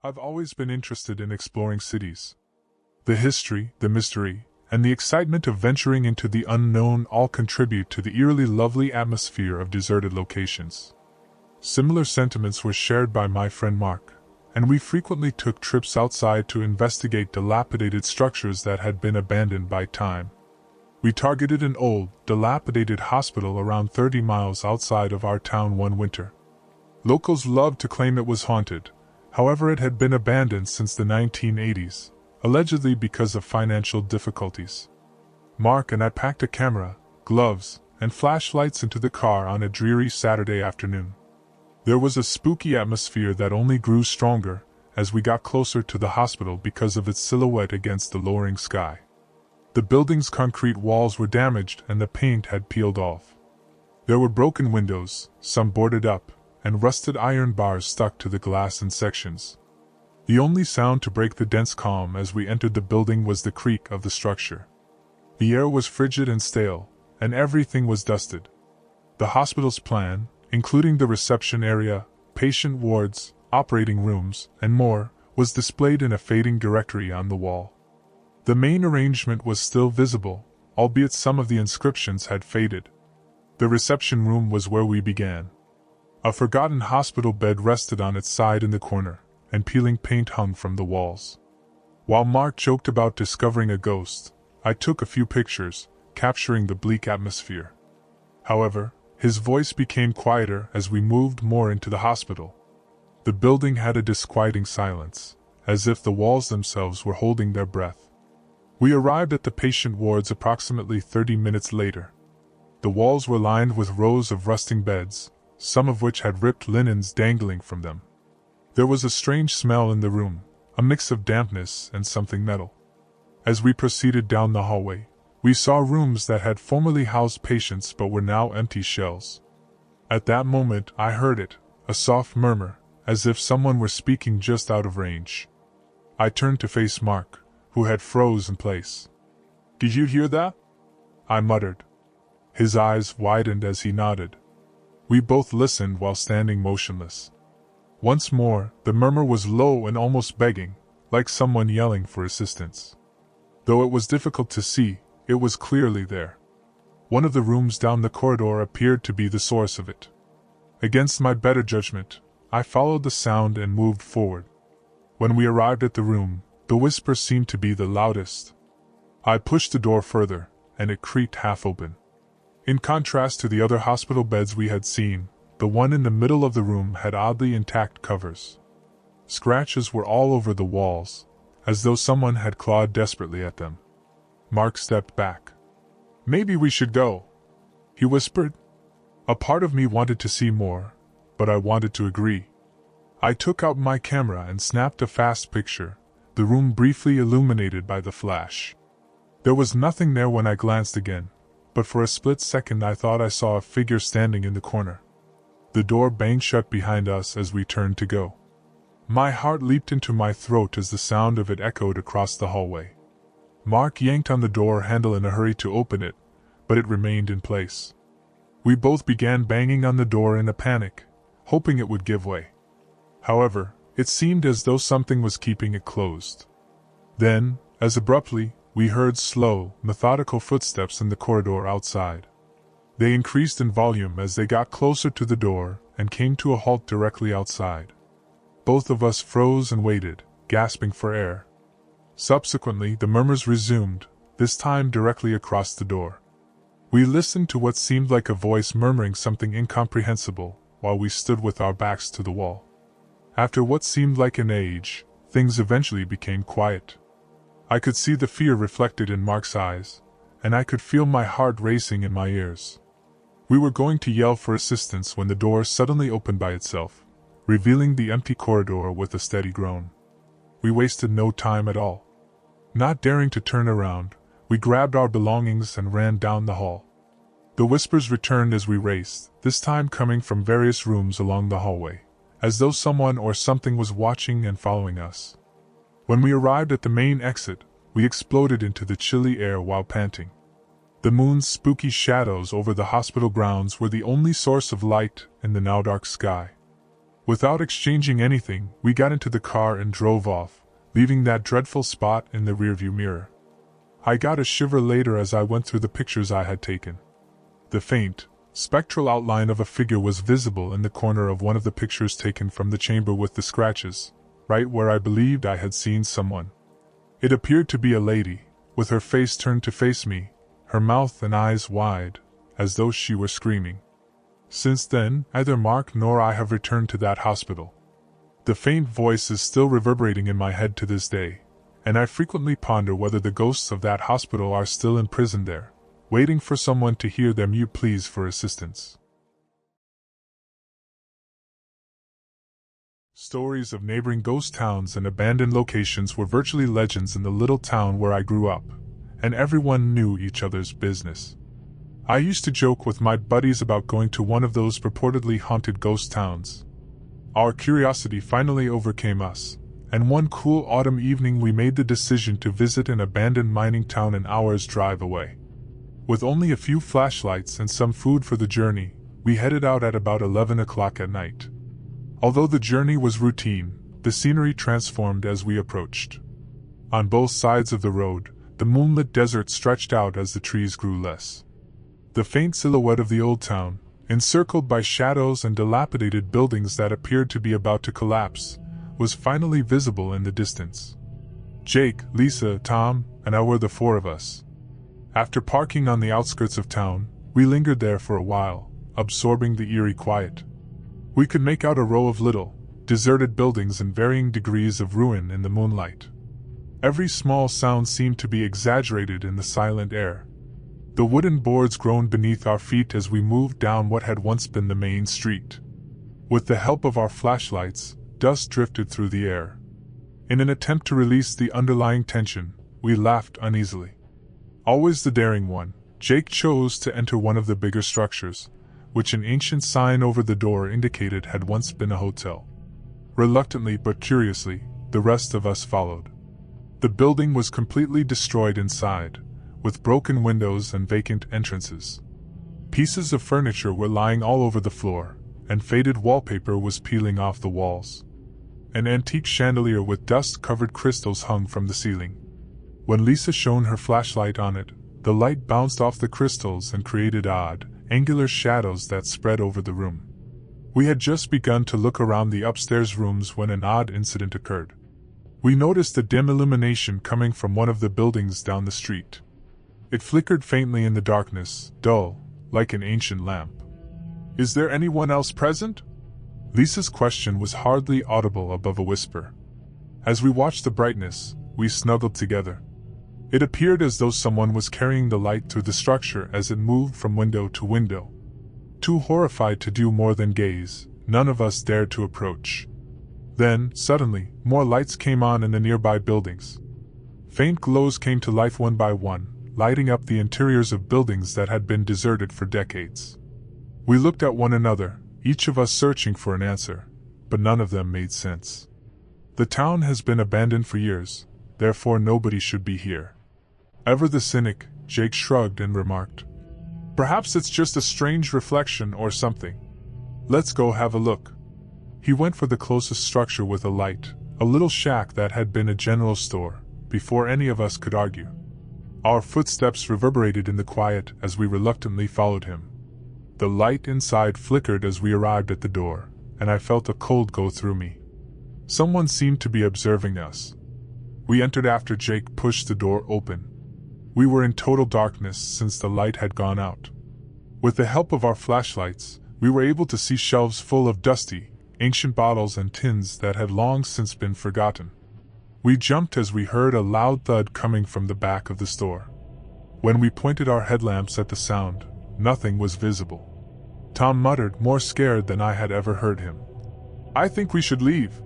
I've always been interested in exploring cities. The history, the mystery, and the excitement of venturing into the unknown all contribute to the eerily lovely atmosphere of deserted locations. Similar sentiments were shared by my friend Mark, and we frequently took trips outside to investigate dilapidated structures that had been abandoned by time. We targeted an old, dilapidated hospital around 30 miles outside of our town one winter. Locals loved to claim it was haunted, however it had been abandoned since the 1980s, allegedly because of financial difficulties. Mark and I packed a camera, gloves, and flashlights into the car on a dreary Saturday afternoon. There was a spooky atmosphere that only grew stronger as we got closer to the hospital because of its silhouette against the lowering sky. The building's concrete walls were damaged and the paint had peeled off. There were broken windows, some boarded up, and rusted iron bars stuck to the glass in sections. The only sound to break the dense calm as we entered the building was the creak of the structure. The air was frigid and stale, and everything was dusted. The hospital's plan, including the reception area, patient wards, operating rooms, and more, was displayed in a fading directory on the wall. The main arrangement was still visible, albeit some of the inscriptions had faded. The reception room was where we began. A forgotten hospital bed rested on its side in the corner, and peeling paint hung from the walls. While Mark joked about discovering a ghost, I took a few pictures, capturing the bleak atmosphere. However, his voice became quieter as we moved more into the hospital. The building had a disquieting silence, as if the walls themselves were holding their breath. We arrived at the patient wards approximately 30 minutes later. The walls were lined with rows of rusting beds, some of which had ripped linens dangling from them. There was a strange smell in the room, a mix of dampness and something metal. As we proceeded down the hallway, we saw rooms that had formerly housed patients but were now empty shells. At that moment I heard it, a soft murmur, as if someone were speaking just out of range. I turned to face Mark, who had froze in place. "Did you hear that?" I muttered. His eyes widened as he nodded. We both listened while standing motionless. Once more, the murmur was low and almost begging, like someone yelling for assistance. Though it was difficult to see, it was clearly there. One of the rooms down the corridor appeared to be the source of it. Against my better judgment, I followed the sound and moved forward. When we arrived at the room, the whisper seemed to be the loudest. I pushed the door further, and it creaked half open. In contrast to the other hospital beds we had seen, the one in the middle of the room had oddly intact covers. Scratches were all over the walls, as though someone had clawed desperately at them. Mark stepped back. "Maybe we should go," he whispered. A part of me wanted to see more, but I wanted to agree. I took out my camera and snapped a fast picture, the room briefly illuminated by the flash. There was nothing there when I glanced again, but for a split second I thought I saw a figure standing in the corner. The door banged shut behind us as we turned to go. My heart leaped into my throat as the sound of it echoed across the hallway. Mark yanked on the door handle in a hurry to open it, but it remained in place. We both began banging on the door in a panic, hoping it would give way. However, it seemed as though something was keeping it closed. Then, as abruptly, we heard slow, methodical footsteps in the corridor outside. They increased in volume as they got closer to the door and came to a halt directly outside. Both of us froze and waited, gasping for air. Subsequently, the murmurs resumed, this time directly across the door. We listened to what seemed like a voice murmuring something incomprehensible while we stood with our backs to the wall. After what seemed like an age, things eventually became quiet. I could see the fear reflected in Mark's eyes, and I could feel my heart racing in my ears. We were going to yell for assistance when the door suddenly opened by itself, revealing the empty corridor with a steady groan. We wasted no time at all. Not daring to turn around, we grabbed our belongings and ran down the hall. The whispers returned as we raced, this time coming from various rooms along the hallway, as though someone or something was watching and following us. When we arrived at the main exit, we exploded into the chilly air while panting. The moon's spooky shadows over the hospital grounds were the only source of light in the now dark sky. Without exchanging anything, we got into the car and drove off, leaving that dreadful spot in the rearview mirror. I got a shiver later as I went through the pictures I had taken. The faint, spectral outline of a figure was visible in the corner of one of the pictures taken from the chamber with the scratches, right where I believed I had seen someone. It appeared to be a lady, with her face turned to face me, her mouth and eyes wide, as though she were screaming. Since then, neither Mark nor I have returned to that hospital. The faint voice is still reverberating in my head to this day, and I frequently ponder whether the ghosts of that hospital are still imprisoned there, waiting for someone to hear their mute pleas for assistance. Stories of neighboring ghost towns and abandoned locations were virtually legends in the little town where I grew up, and everyone knew each other's business. I used to joke with my buddies about going to one of those purportedly haunted ghost towns. Our curiosity finally overcame us, and one cool autumn evening we made the decision to visit an abandoned mining town an hour's drive away. With only a few flashlights and some food for the journey, we headed out at about 11 o'clock at night. Although the journey was routine, the scenery transformed as we approached. On both sides of the road, the moonlit desert stretched out as the trees grew less. The faint silhouette of the old town, encircled by shadows and dilapidated buildings that appeared to be about to collapse, was finally visible in the distance. Jake, Lisa, Tom, and I were the four of us. After parking on the outskirts of town, we lingered there for a while, absorbing the eerie quiet. We could make out a row of little, deserted buildings in varying degrees of ruin in the moonlight. Every small sound seemed to be exaggerated in the silent air. The wooden boards groaned beneath our feet as we moved down what had once been the main street. With the help of our flashlights, dust drifted through the air. In an attempt to release the underlying tension, we laughed uneasily. Always the daring one, Jake chose to enter one of the bigger structures, which an ancient sign over the door indicated had once been a hotel. Reluctantly but curiously, the rest of us followed. The building was completely destroyed inside, with broken windows and vacant entrances. Pieces of furniture were lying all over the floor, and faded wallpaper was peeling off the walls. An antique chandelier with dust-covered crystals hung from the ceiling. When Lisa shone her flashlight on it, the light bounced off the crystals and created odd, angular shadows that spread over the room. We had just begun to look around the upstairs rooms when an odd incident occurred. We noticed a dim illumination coming from one of the buildings down the street. It flickered faintly in the darkness, dull, like an ancient lamp. "Is there anyone else present?" Lisa's question was hardly audible above a whisper. As we watched the brightness, we snuggled together. It appeared as though someone was carrying the light through the structure as it moved from window to window. Too horrified to do more than gaze, none of us dared to approach. Then, suddenly, more lights came on in the nearby buildings. Faint glows came to life one by one, lighting up the interiors of buildings that had been deserted for decades. We looked at one another, each of us searching for an answer, but none of them made sense. The town has been abandoned for years, therefore nobody should be here. Ever the cynic, Jake shrugged and remarked, "Perhaps it's just a strange reflection or something. Let's go have a look." He went for the closest structure with a light, a little shack that had been a general store, before any of us could argue. Our footsteps reverberated in the quiet as we reluctantly followed him. The light inside flickered as we arrived at the door, and I felt a cold go through me. Someone seemed to be observing us. We entered after Jake pushed the door open. We were in total darkness since the light had gone out. With the help of our flashlights, we were able to see shelves full of dusty, ancient bottles and tins that had long since been forgotten. We jumped as we heard a loud thud coming from the back of the store. When we pointed our headlamps at the sound, nothing was visible. Tom muttered, more scared than I had ever heard him, "I think we should leave."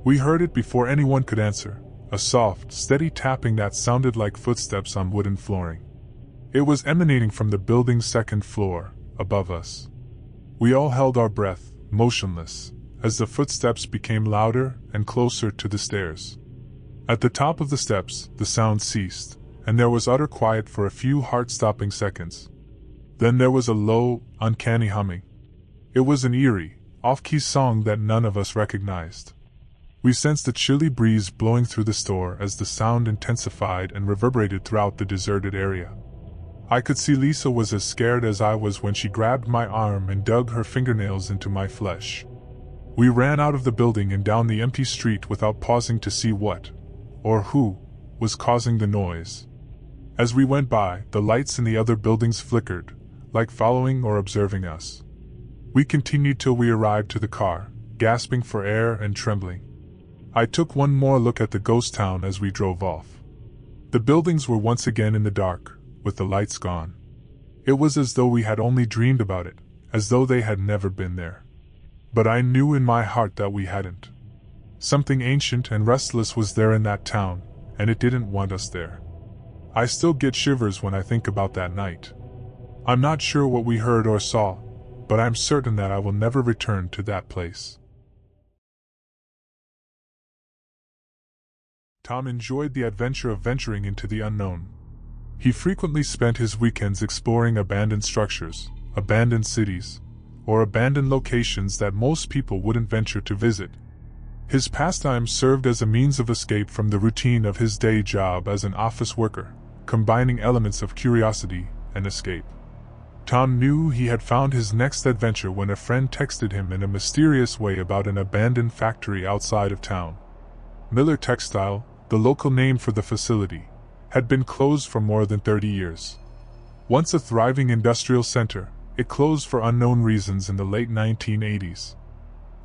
We heard it before anyone could answer, a soft, steady tapping that sounded like footsteps on wooden flooring. It was emanating from the building's second floor, above us. We all held our breath, motionless, as the footsteps became louder and closer to the stairs. At the top of the steps, the sound ceased, and there was utter quiet for a few heart-stopping seconds. Then there was a low, uncanny humming. It was an eerie, off-key song that none of us recognized. We sensed a chilly breeze blowing through the store as the sound intensified and reverberated throughout the deserted area. I could see Lisa was as scared as I was when she grabbed my arm and dug her fingernails into my flesh. We ran out of the building and down the empty street without pausing to see what, or who, was causing the noise. As we went by, the lights in the other buildings flickered, like following or observing us. We continued till we arrived to the car, gasping for air and trembling. I took one more look at the ghost town as we drove off. The buildings were once again in the dark, with the lights gone. It was as though we had only dreamed about it, as though they had never been there. But I knew in my heart that we hadn't. Something ancient and restless was there in that town, and it didn't want us there. I still get shivers when I think about that night. I'm not sure what we heard or saw, but I'm certain that I will never return to that place. Tom enjoyed the adventure of venturing into the unknown. He frequently spent his weekends exploring abandoned structures, abandoned cities, or abandoned locations that most people wouldn't venture to visit. His pastime served as a means of escape from the routine of his day job as an office worker, combining elements of curiosity and escape. Tom knew he had found his next adventure when a friend texted him in a mysterious way about an abandoned factory outside of town. Miller Textile, the local name for the facility, had been closed for more than 30 years. Once a thriving industrial center, it closed for unknown reasons in the late 1980s.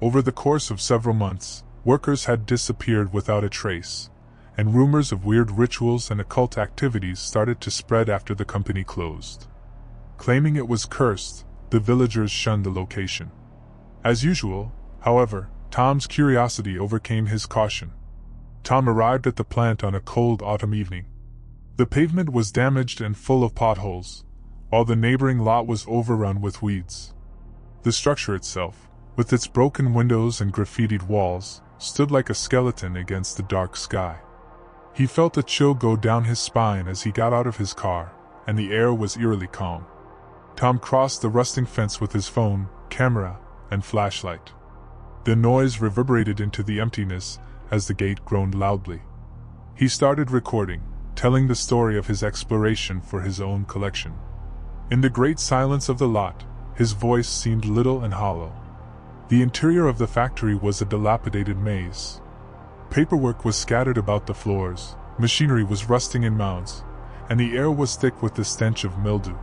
Over the course of several months, workers had disappeared without a trace, and rumors of weird rituals and occult activities started to spread after the company closed. Claiming it was cursed, the villagers shunned the location. As usual, however, Tom's curiosity overcame his caution. Tom arrived at the plant on a cold autumn evening. The pavement was damaged and full of potholes, while the neighboring lot was overrun with weeds. The structure itself, with its broken windows and graffitied walls, stood like a skeleton against the dark sky. He felt a chill go down his spine as he got out of his car, and the air was eerily calm. Tom crossed the rusting fence with his phone, camera, and flashlight. The noise reverberated into the emptiness as the gate groaned loudly. He started recording, telling the story of his exploration for his own collection. In the great silence of the lot, his voice seemed little and hollow. The interior of the factory was a dilapidated maze. Paperwork was scattered about the floors, machinery was rusting in mounds, and the air was thick with the stench of mildew.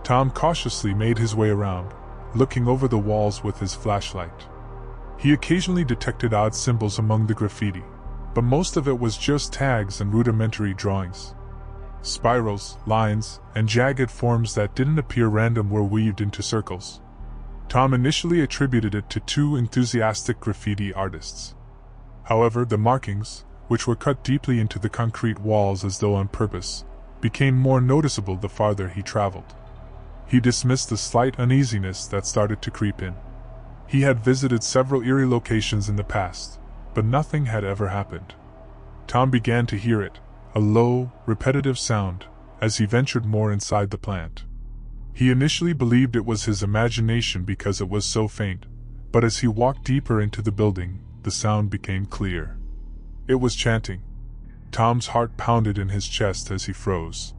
Tom cautiously made his way around, looking over the walls with his flashlight. He occasionally detected odd symbols among the graffiti, but most of it was just tags and rudimentary drawings. Spirals, lines, and jagged forms that didn't appear random were weaved into circles. Tom initially attributed it to two enthusiastic graffiti artists. However, the markings, which were cut deeply into the concrete walls as though on purpose, became more noticeable the farther he traveled. He dismissed the slight uneasiness that started to creep in. He had visited several eerie locations in the past, but nothing had ever happened. Tom began to hear it, a low, repetitive sound, as he ventured more inside the plant. He initially believed it was his imagination because it was so faint, but as he walked deeper into the building, the sound became clear. It was chanting. Tom's heart pounded in his chest as he froze.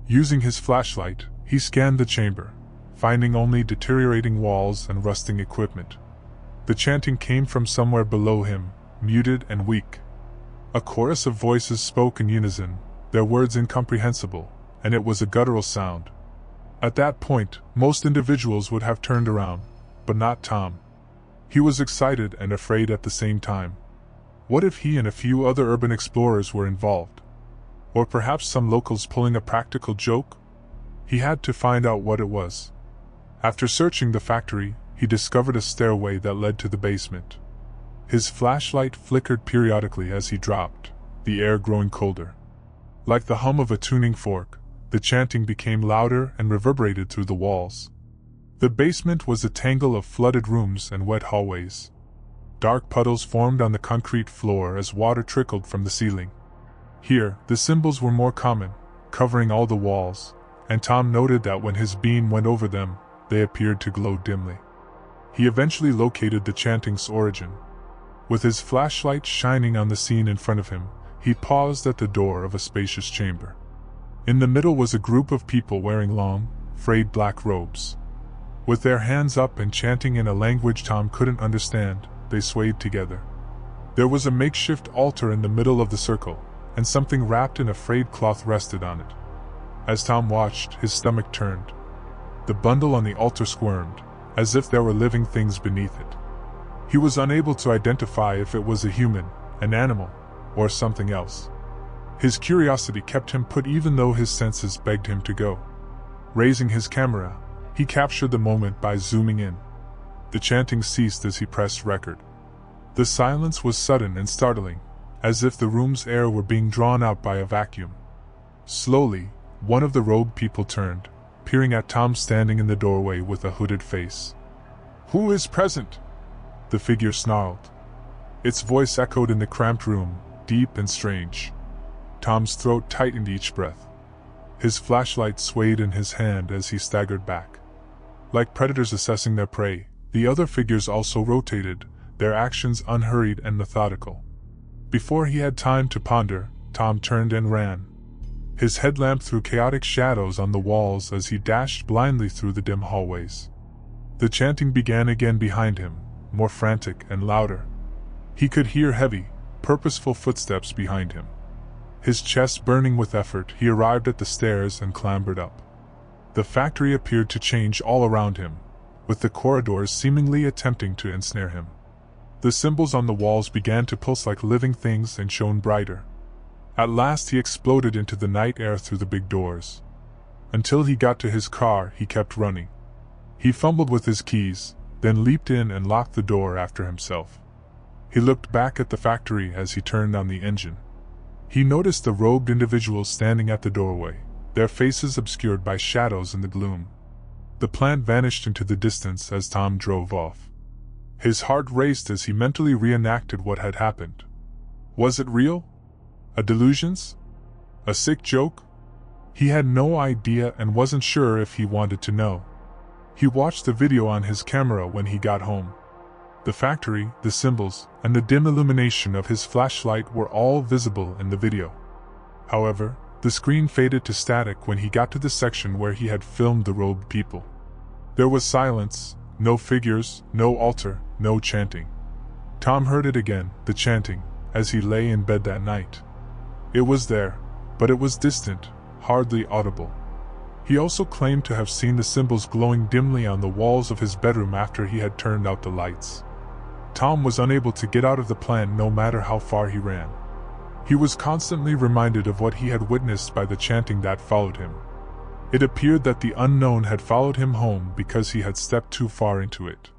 Using his flashlight, he scanned the chamber, finding only deteriorating walls and rusting equipment. The chanting came from somewhere below him, muted and weak. A chorus of voices spoke in unison, their words incomprehensible, and it was a guttural sound. At that point, most individuals would have turned around, but not Tom. He was excited and afraid at the same time. What if he and a few other urban explorers were involved? Or perhaps some locals pulling a practical joke? He had to find out what it was. After searching the factory, he discovered a stairway that led to the basement. His flashlight flickered periodically as he dropped, the air growing colder. Like the hum of a tuning fork, the chanting became louder and reverberated through the walls. The basement was a tangle of flooded rooms and wet hallways. Dark puddles formed on the concrete floor as water trickled from the ceiling. Here, the symbols were more common, covering all the walls, and Tom noted that when his beam went over them, they appeared to glow dimly. He eventually located the chanting's origin. With his flashlight shining on the scene in front of him, he paused at the door of a spacious chamber. In the middle was a group of people wearing long, frayed black robes. With their hands up and chanting in a language Tom couldn't understand, they swayed together. There was a makeshift altar in the middle of the circle, and something wrapped in a frayed cloth rested on it. As Tom watched, his stomach turned. The bundle on the altar squirmed, as if there were living things beneath it. He was unable to identify if it was a human, an animal, or something else. His curiosity kept him put even though his senses begged him to go. Raising his camera, he captured the moment by zooming in. The chanting ceased as he pressed record. The silence was sudden and startling, as if the room's air were being drawn out by a vacuum. Slowly, one of the robed people turned, peering at Tom standing in the doorway with a hooded face. "Who is present?" the figure snarled. Its voice echoed in the cramped room, deep and strange. Tom's throat tightened each breath. His flashlight swayed in his hand as he staggered back. Like predators assessing their prey, the other figures also rotated, their actions unhurried and methodical. Before he had time to ponder, Tom turned and ran. His headlamp threw chaotic shadows on the walls as he dashed blindly through the dim hallways. The chanting began again behind him, more frantic and louder. He could hear heavy, purposeful footsteps behind him. His chest burning with effort, he arrived at the stairs and clambered up. The factory appeared to change all around him, with the corridors seemingly attempting to ensnare him. The symbols on the walls began to pulse like living things and shone brighter. At last he exploded into the night air through the big doors. Until he got to his car, he kept running. He fumbled with his keys, then leaped in and locked the door after himself. He looked back at the factory as he turned on the engine. He noticed the robed individuals standing at the doorway, their faces obscured by shadows in the gloom. The plant vanished into the distance as Tom drove off. His heart raced as he mentally reenacted what had happened. Was it real? A delusion? A sick joke? He had no idea and wasn't sure if he wanted to know. He watched the video on his camera when he got home. The factory, the symbols, and the dim illumination of his flashlight were all visible in the video. However, the screen faded to static when he got to the section where he had filmed the robed people. There was silence, no figures, no altar, no chanting. Tom heard it again, the chanting, as he lay in bed that night. It was there, but it was distant, hardly audible. He also claimed to have seen the symbols glowing dimly on the walls of his bedroom after he had turned out the lights. Tom was unable to get out of the plant no matter how far he ran. He was constantly reminded of what he had witnessed by the chanting that followed him. It appeared that the unknown had followed him home because he had stepped too far into it.